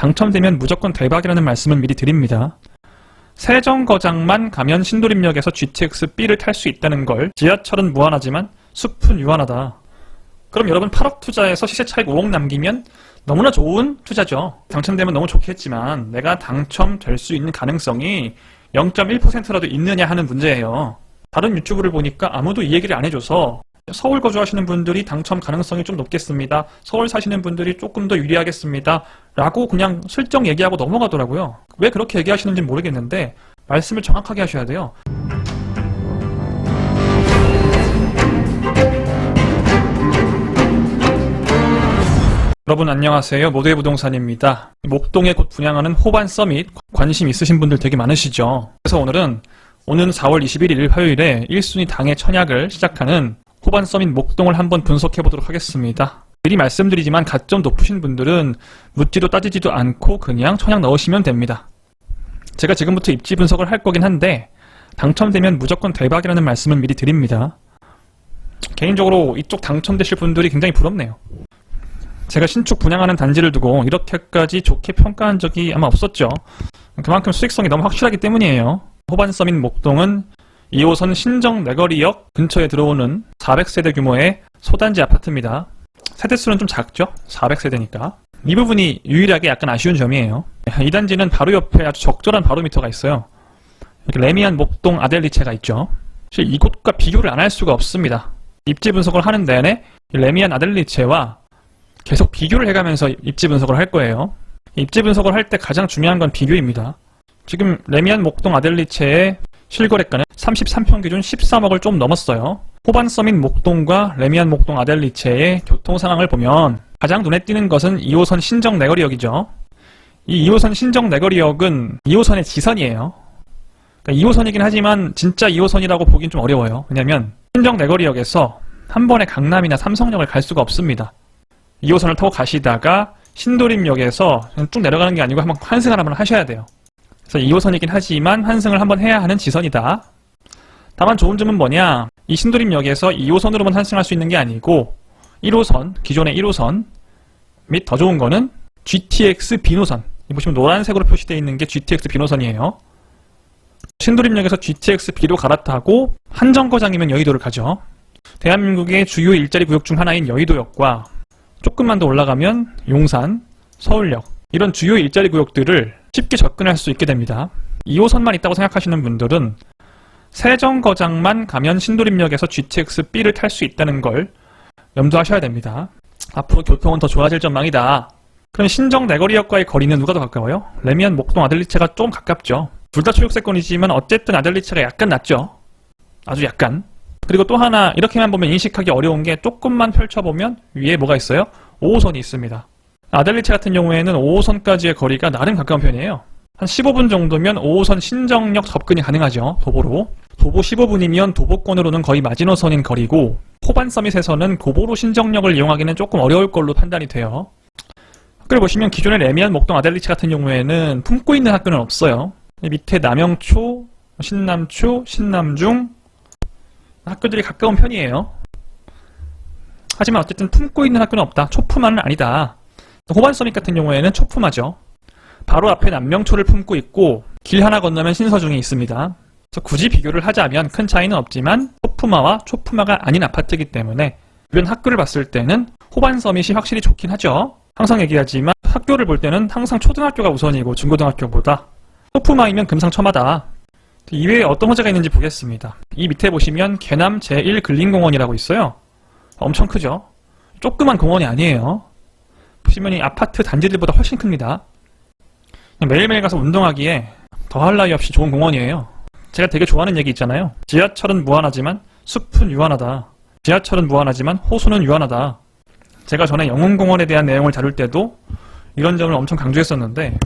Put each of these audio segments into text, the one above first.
당첨되면 무조건 대박이라는 말씀을 미리 드립니다. 세정거장만 가면 신도림역에서 GTX-B를 탈 수 있다는 걸, 지하철은 무한하지만 숲은 유한하다. 그럼 여러분 8억 투자해서 시세 차익 5억 남기면 너무나 좋은 투자죠. 당첨되면 너무 좋겠지만 내가 당첨될 수 있는 가능성이 0.1%라도 있느냐 하는 문제예요. 다른 유튜브를 보니까 아무도 이 얘기를 안 해줘서 서울 거주하시는 분들이 당첨 가능성이 좀 높겠습니다. 서울 사시는 분들이 조금 더 유리하겠습니다. 라고 그냥 슬쩍 얘기하고 넘어가더라고요. 왜 그렇게 얘기하시는지 모르겠는데 말씀을 정확하게 하셔야 돼요. 여러분 안녕하세요. 모두의 부동산입니다. 목동에 곧 분양하는 호반 서밋 관심 있으신 분들 되게 많으시죠. 그래서 오늘은 오는 4월 21일 화요일에 1순위 당의 청약을 시작하는 호반 서밋 목동을 한번 분석해 보도록 하겠습니다. 미리 말씀드리지만 가점 높으신 분들은 묻지도 따지지도 않고 그냥 청약 넣으시면 됩니다. 제가 지금부터 입지 분석을 할 거긴 한데 당첨되면 무조건 대박이라는 말씀을 미리 드립니다. 개인적으로 이쪽 당첨되실 분들이 굉장히 부럽네요. 제가 신축 분양하는 단지를 두고 이렇게까지 좋게 평가한 적이 아마 없었죠. 그만큼 수익성이 너무 확실하기 때문이에요. 호반 서밋 목동은 2호선 신정 내거리역 근처에 들어오는 400세대 규모의 소단지 아파트입니다. 세대수는 좀 작죠? 400세대니까. 이 부분이 유일하게 약간 아쉬운 점이에요. 이 단지는 바로 옆에 아주 적절한 바로미터가 있어요. 이렇게 레미안 목동 아델리체가 있죠. 사실 이곳과 비교를 안 할 수가 없습니다. 입지 분석을 하는 내내 레미안 아델리체와 계속 비교를 해가면서 입지 분석을 할 거예요. 입지 분석을 할 때 가장 중요한 건 비교입니다. 지금 레미안 목동 아델리체의 실거래가는 33평 기준 13억을 좀 넘었어요. 호반 서밋 목동과 레미안 목동 아델리체의 교통 상황을 보면 가장 눈에 띄는 것은 2호선 신정 내거리역이죠. 이 2호선 신정 내거리역은 2호선의 지선이에요. 그러니까 2호선이긴 하지만 진짜 2호선이라고 보긴 좀 어려워요. 왜냐면 신정 내거리역에서 한 번에 강남이나 삼성역을 갈 수가 없습니다. 2호선을 타고 가시다가 신도림역에서 쭉 내려가는 게 아니고 한번 환승을 한번 하셔야 돼요. 그래서 2호선이긴 하지만 환승을 한번 해야 하는 지선이다. 다만 좋은 점은 뭐냐, 이 신도림역에서 2호선으로만 환승할 수 있는 게 아니고 1호선, 기존의 1호선 및 더 좋은 거는 GTX B노선, 보시면 노란색으로 표시되어 있는 게 GTX B노선이에요. 신도림역에서 GTX B로 갈아타고 한정거장이면 여의도를 가죠. 대한민국의 주요 일자리 구역 중 하나인 여의도역과 조금만 더 올라가면 용산, 서울역, 이런 주요 일자리 구역들을 쉽게 접근할 수 있게 됩니다. 2호선만 있다고 생각하시는 분들은 세정거장만 가면 신도림역에서 GTX-B를 탈 수 있다는 걸 염두하셔야 됩니다. 앞으로 교통은 더 좋아질 전망이다. 그럼 신정 내거리역과의 거리는 누가 더 가까워요? 레미안 목동 아델리체가 좀 가깝죠. 둘 다 초록세권이지만 어쨌든 아델리체가 약간 낫죠. 아주 약간. 그리고 또 하나, 이렇게만 보면 인식하기 어려운 게 조금만 펼쳐보면 위에 뭐가 있어요? 5호선이 있습니다. 아델리체 같은 경우에는 5호선까지의 거리가 나름 가까운 편이에요. 한 15분 정도면 5호선 신정역 접근이 가능하죠. 도보로. 도보 15분이면 도보권으로는 거의 마지노선인 거리고, 호반 서밋에서는 도보로 신정역을 이용하기는 조금 어려울 걸로 판단이 돼요. 학교를 보시면 기존의 레미안 목동 아델리체 같은 경우에는 품고 있는 학교는 없어요. 밑에 남영초, 신남초, 신남중 학교들이 가까운 편이에요. 하지만 어쨌든 품고 있는 학교는 없다. 초품화는 아니다. 호반 서밋 같은 경우에는 초품화죠. 바로 앞에 남명초를 품고 있고 길 하나 건너면 신서중이 있습니다. 그래서 굳이 비교를 하자면 큰 차이는 없지만 초품화와 초품화가 아닌 아파트이기 때문에 이런 학교를 봤을 때는 호반 서밋이 확실히 좋긴 하죠. 항상 얘기하지만 학교를 볼 때는 항상 초등학교가 우선이고 중고등학교보다 초품화이면 금상첨화다. 이외에 어떤 호재가 있는지 보겠습니다. 이 밑에 보시면 개남 제1근린공원이라고 있어요. 엄청 크죠? 조그만 공원이 아니에요. 보시면 이 아파트 단지들보다 훨씬 큽니다. 매일매일 가서 운동하기에 더할 나위 없이 좋은 공원이에요. 제가 되게 좋아하는 얘기 있잖아요. 지하철은 무한하지만 숲은 유한하다. 지하철은 무한하지만 호수는 유한하다. 제가 전에 영흥공원에 대한 내용을 다룰 때도 이런 점을 엄청 강조했었는데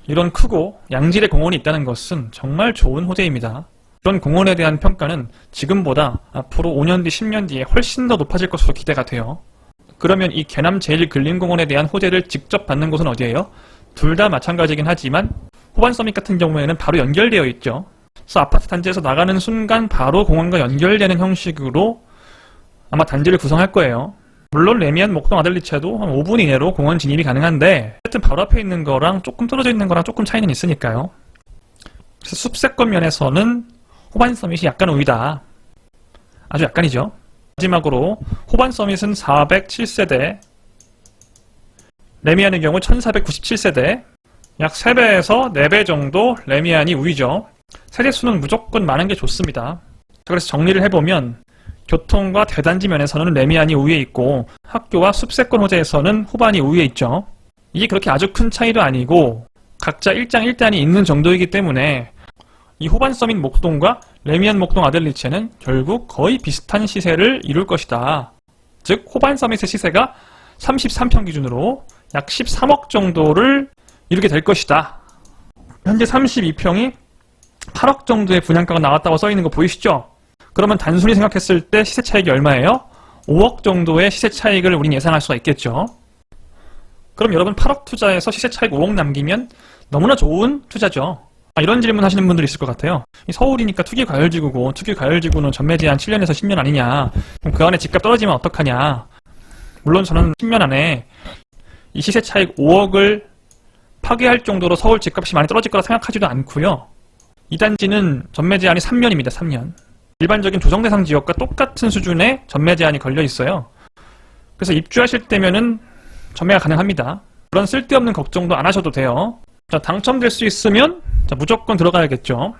이런 크고 양질의 공원이 있다는 것은 정말 좋은 호재입니다. 이런 공원에 대한 평가는 지금보다 앞으로 5년 뒤, 10년 뒤에 훨씬 더 높아질 것으로 기대가 돼요. 그러면 이 개남 제1근린공원에 대한 호재를 직접 받는 곳은 어디예요? 둘 다 마찬가지긴 하지만 호반 서밋 같은 경우에는 바로 연결되어 있죠. 그래서 아파트 단지에서 나가는 순간 바로 공원과 연결되는 형식으로 아마 단지를 구성할 거예요. 물론 레미안, 목동, 아들리체도 한 5분 이내로 공원 진입이 가능한데 하여튼 바로 앞에 있는 거랑 조금 떨어져 있는 거랑 조금 차이는 있으니까요. 그래서 숲세권 면에서는 호반 서밋이 약간 우위다. 아주 약간이죠. 마지막으로 호반 서밋은 407세대, 레미안의 경우 1497세대, 약 3배에서 4배 정도 레미안이 우위죠. 세대수는 무조건 많은 게 좋습니다. 그래서 정리를 해보면 교통과 대단지 면에서는 레미안이 우위에 있고 학교와 숲세권 호재에서는 호반이 우위에 있죠. 이게 그렇게 아주 큰 차이도 아니고 각자 1장 1단이 있는 정도이기 때문에 이 호반 서밋 목동과 레미안 목동 아들리체는 결국 거의 비슷한 시세를 이룰 것이다. 즉 호반 서밋의 시세가 33평 기준으로 약 13억 정도를 이루게 될 것이다. 현재 32평이 8억 정도의 분양가가 나왔다고 써있는 거 보이시죠? 그러면 단순히 생각했을 때 시세 차익이 얼마예요? 5억 정도의 시세 차익을 우린 예상할 수가 있겠죠. 그럼 여러분 8억 투자해서 시세 차익 5억 남기면 너무나 좋은 투자죠. 이런 질문 하시는 분들이 있을 것 같아요. 서울이니까 투기과열지구고 투기과열지구는 전매 제한 7년에서 10년 아니냐. 그럼 그 안에 집값 떨어지면 어떡하냐. 물론 저는 10년 안에 이 시세 차익 5억을 파괴할 정도로 서울 집값이 많이 떨어질 거라 생각하지도 않고요. 이 단지는 전매 제한이 3년입니다. 3년. 일반적인 조정 대상 지역과 똑같은 수준의 전매 제한이 걸려 있어요. 그래서 입주하실 때면은 전매가 가능합니다. 그런 쓸데없는 걱정도 안 하셔도 돼요. 자, 당첨될 수 있으면 무조건 들어가야겠죠.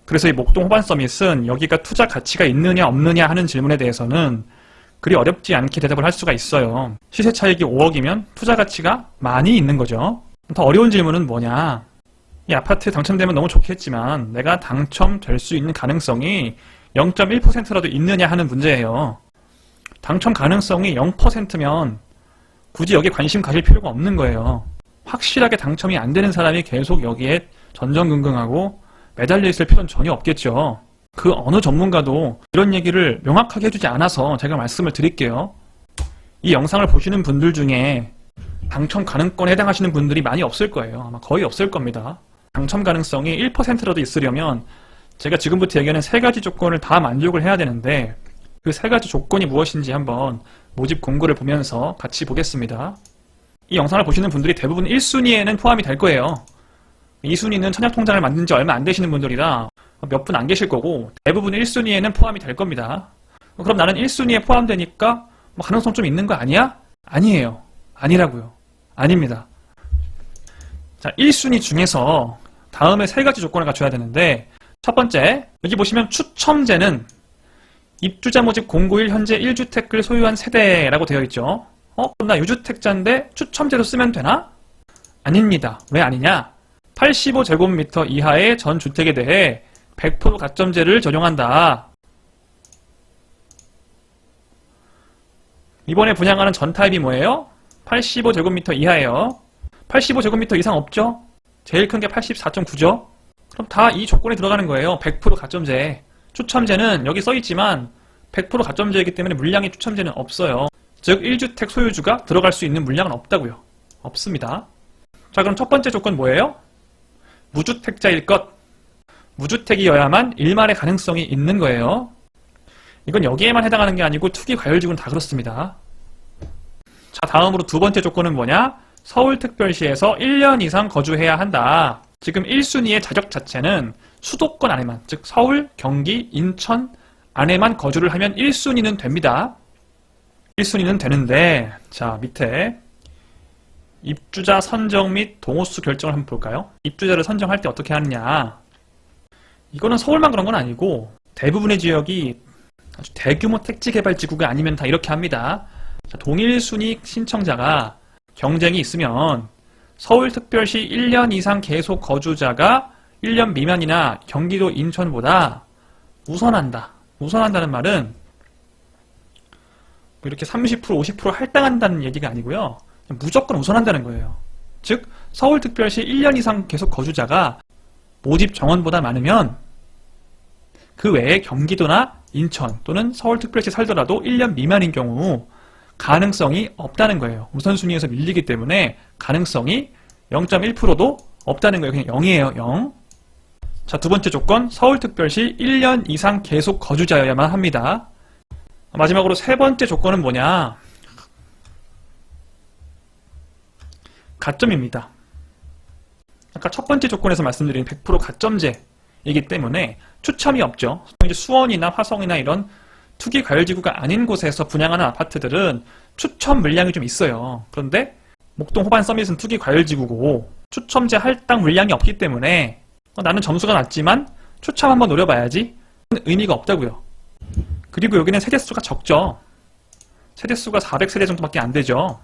그래서 이 목동 호반 서밋은 여기가 투자 가치가 있느냐 없느냐 하는 질문에 대해서는 그리 어렵지 않게 대답을 할 수가 있어요. 시세 차익이 5억이면 투자 가치가 많이 있는 거죠. 더 어려운 질문은 뭐냐. 이 아파트에 당첨되면 너무 좋겠지만 내가 당첨될 수 있는 가능성이 0.1%라도 있느냐 하는 문제예요. 당첨 가능성이 0%면 굳이 여기에 관심 가질 필요가 없는 거예요. 확실하게 당첨이 안 되는 사람이 계속 여기에 전전긍긍하고 매달려 있을 필요는 전혀 없겠죠. 그 어느 전문가도 이런 얘기를 명확하게 해주지 않아서 제가 말씀을 드릴게요. 이 영상을 보시는 분들 중에 당첨 가능권에 해당하시는 분들이 많이 없을 거예요. 아마 거의 없을 겁니다. 당첨 가능성이 1%라도 있으려면 제가 지금부터 얘기하는 3가지 조건을 다 만족을 해야 되는데 그 3가지 조건이 무엇인지 한번 모집 공고를 보면서 같이 보겠습니다. 이 영상을 보시는 분들이 대부분 1순위에는 포함이 될 거예요. 2순위는 청약통장을 만든 지 얼마 안 되시는 분들이라 몇 분 안 계실 거고 대부분 1순위에는 포함이 될 겁니다. 그럼 나는 1순위에 포함되니까 가능성 좀 있는 거 아니야? 아니에요. 아니라고요. 아닙니다. 자, 1순위 중에서 다음에 3가지 조건을 갖춰야 되는데 첫 번째, 여기 보시면 추첨제는 입주자 모집 공고일 현재 1주택을 소유한 세대라고 되어 있죠. 그럼 나 유주택자인데 추첨제도 쓰면 되나? 아닙니다. 왜 아니냐? 85제곱미터 이하의 전 주택에 대해 100% 가점제를 적용한다. 이번에 분양하는 전 타입이 뭐예요? 85제곱미터 이하예요. 85제곱미터 이상 없죠? 제일 큰 게 84.9죠? 그럼 다 이 조건에 들어가는 거예요. 100% 가점제. 추첨제는 여기 써있지만 100% 가점제이기 때문에 물량의 추첨제는 없어요. 즉 1주택 소유주가 들어갈 수 있는 물량은 없다고요. 없습니다. 자, 그럼 첫 번째 조건 뭐예요? 무주택자일 것. 무주택이어야만 일말의 가능성이 있는 거예요. 이건 여기에만 해당하는 게 아니고 투기과열지구는 다 그렇습니다. 자, 다음으로 두 번째 조건은 뭐냐? 서울특별시에서 1년 이상 거주해야 한다. 지금 1순위의 자격 자체는 수도권 안에만, 즉 서울, 경기, 인천 안에만 거주를 하면 1순위는 됩니다. 1순위는 되는데, 자, 밑에 입주자 선정 및 동호수 결정을 한번 볼까요? 입주자를 선정할 때 어떻게 하느냐. 이거는 서울만 그런 건 아니고 대부분의 지역이 아주 대규모 택지개발지구가 아니면 다 이렇게 합니다. 자, 동일순위 신청자가 경쟁이 있으면 서울특별시 1년 이상 계속 거주자가 1년 미만이나 경기도 인천보다 우선한다. 우선한다는 말은 이렇게 30% 50% 할당한다는 얘기가 아니고요. 무조건 우선한다는 거예요. 즉 서울특별시 1년 이상 계속 거주자가 모집 정원보다 많으면 그 외에 경기도나 인천 또는 서울특별시 살더라도 1년 미만인 경우 가능성이 없다는 거예요. 우선순위에서 밀리기 때문에 가능성이 0.1%도 없다는 거예요. 그냥 0이에요. 0. 자, 두 번째 조건, 서울특별시 1년 이상 계속 거주자여야만 합니다. 마지막으로 세 번째 조건은 뭐냐? 가점입니다. 아까 첫 번째 조건에서 말씀드린 100% 가점제이기 때문에 추첨이 없죠. 이제 수원이나 화성이나 이런 투기 과열지구가 아닌 곳에서 분양하는 아파트들은 추첨 물량이 좀 있어요. 그런데 목동 호반 서밋은 투기 과열지구고 추첨제 할당 물량이 없기 때문에 나는 점수가 낮지만 추첨 한번 노려봐야지 의미가 없다고요. 그리고 여기는 세대수가 적죠. 세대수가 400세대 정도밖에 안 되죠.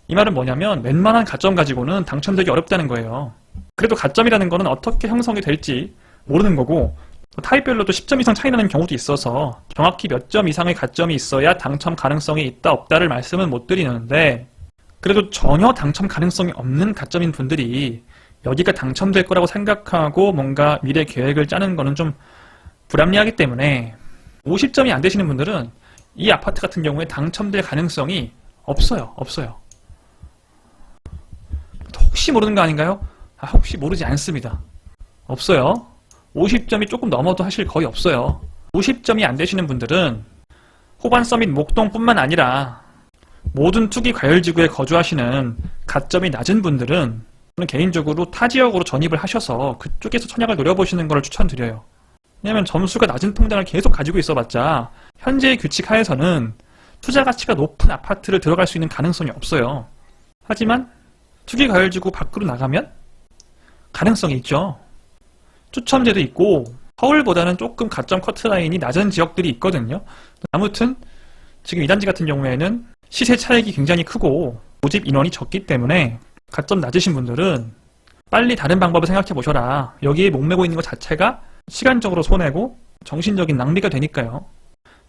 이 말은 뭐냐면 웬만한 가점 가지고는 당첨되기 어렵다는 거예요. 그래도 가점이라는 거는 어떻게 형성이 될지 모르는 거고 타입별로도 10점 이상 차이 나는 경우도 있어서 정확히 몇 점 이상의 가점이 있어야 당첨 가능성이 있다 없다를 말씀은 못 드리는데 그래도 전혀 당첨 가능성이 없는 가점인 분들이 여기가 당첨될 거라고 생각하고 뭔가 미래 계획을 짜는 거는 좀 불합리하기 때문에 50점이 안 되시는 분들은 이 아파트 같은 경우에 당첨될 가능성이 없어요. 혹시 모르는 거 아닌가요? 혹시 모르지 않습니다. 없어요. 50점이 조금 넘어도 사실 거의 없어요. 50점이 안 되시는 분들은 호반 서밋 목동뿐만 아니라 모든 투기 과열지구에 거주하시는 가점이 낮은 분들은 저는 개인적으로 타 지역으로 전입을 하셔서 그쪽에서 청약을 노려보시는 걸 추천드려요. 왜냐하면 점수가 낮은 통장을 계속 가지고 있어봤자 현재의 규칙 하에서는 투자 가치가 높은 아파트를 들어갈 수 있는 가능성이 없어요. 하지만 투기 과열지구 밖으로 나가면 가능성이 있죠. 추첨제도 있고 서울보다는 조금 가점 커트라인이 낮은 지역들이 있거든요. 아무튼 지금 이 단지 같은 경우에는 시세 차익이 굉장히 크고 모집 인원이 적기 때문에 가점 낮으신 분들은 빨리 다른 방법을 생각해 보셔라. 여기에 목매고 있는 것 자체가 시간적으로 손해고 정신적인 낭비가 되니까요.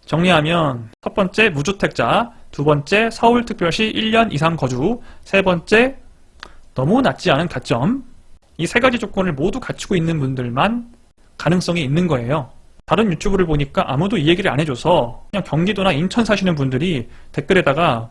정리하면 첫 번째 무주택자, 두 번째 서울특별시 1년 이상 거주, 세 번째 너무 낮지 않은 가점. 이 세 가지 조건을 모두 갖추고 있는 분들만 가능성이 있는 거예요. 다른 유튜브를 보니까 아무도 이 얘기를 안 해줘서 그냥 경기도나 인천 사시는 분들이 댓글에다가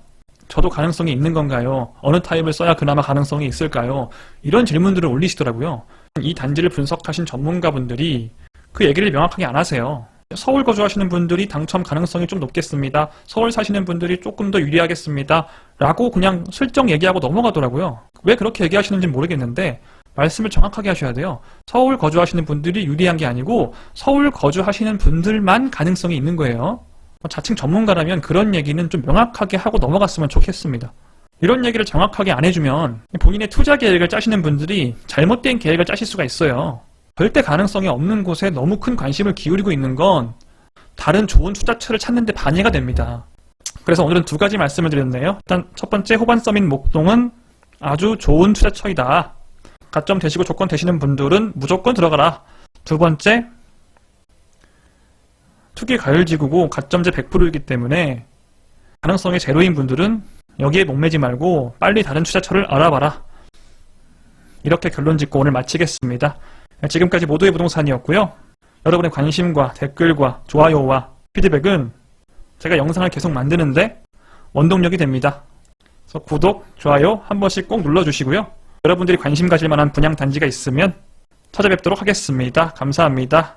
저도 가능성이 있는 건가요? 어느 타입을 써야 그나마 가능성이 있을까요? 이런 질문들을 올리시더라고요. 이 단지를 분석하신 전문가분들이 그 얘기를 명확하게 안 하세요. 서울 거주하시는 분들이 당첨 가능성이 좀 높겠습니다. 서울 사시는 분들이 조금 더 유리하겠습니다. 라고 그냥 슬쩍 얘기하고 넘어가더라고요. 왜 그렇게 얘기하시는지 모르겠는데 말씀을 정확하게 하셔야 돼요. 서울 거주하시는 분들이 유리한 게 아니고 서울 거주하시는 분들만 가능성이 있는 거예요. 자칭 전문가라면 그런 얘기는 좀 명확하게 하고 넘어갔으면 좋겠습니다. 이런 얘기를 정확하게 안 해주면 본인의 투자 계획을 짜시는 분들이 잘못된 계획을 짜실 수가 있어요. 절대 가능성이 없는 곳에 너무 큰 관심을 기울이고 있는 건 다른 좋은 투자처를 찾는 데 방해가 됩니다. 그래서 오늘은 두 가지 말씀을 드렸네요. 일단 첫 번째 호반 서밋 목동은 아주 좋은 투자처이다. 가점 되시고 조건 되시는 분들은 무조건 들어가라. 두 번째, 투기 과열지구고 가점제 100%이기 때문에 가능성이 제로인 분들은 여기에 목매지 말고 빨리 다른 투자처를 알아봐라. 이렇게 결론 짓고 오늘 마치겠습니다. 지금까지 모두의 부동산이었고요. 여러분의 관심과 댓글과 좋아요와 피드백은 제가 영상을 계속 만드는데 원동력이 됩니다. 그래서 구독, 좋아요 한 번씩 꼭 눌러주시고요. 여러분들이 관심 가질 만한 분양 단지가 있으면 찾아뵙도록 하겠습니다. 감사합니다.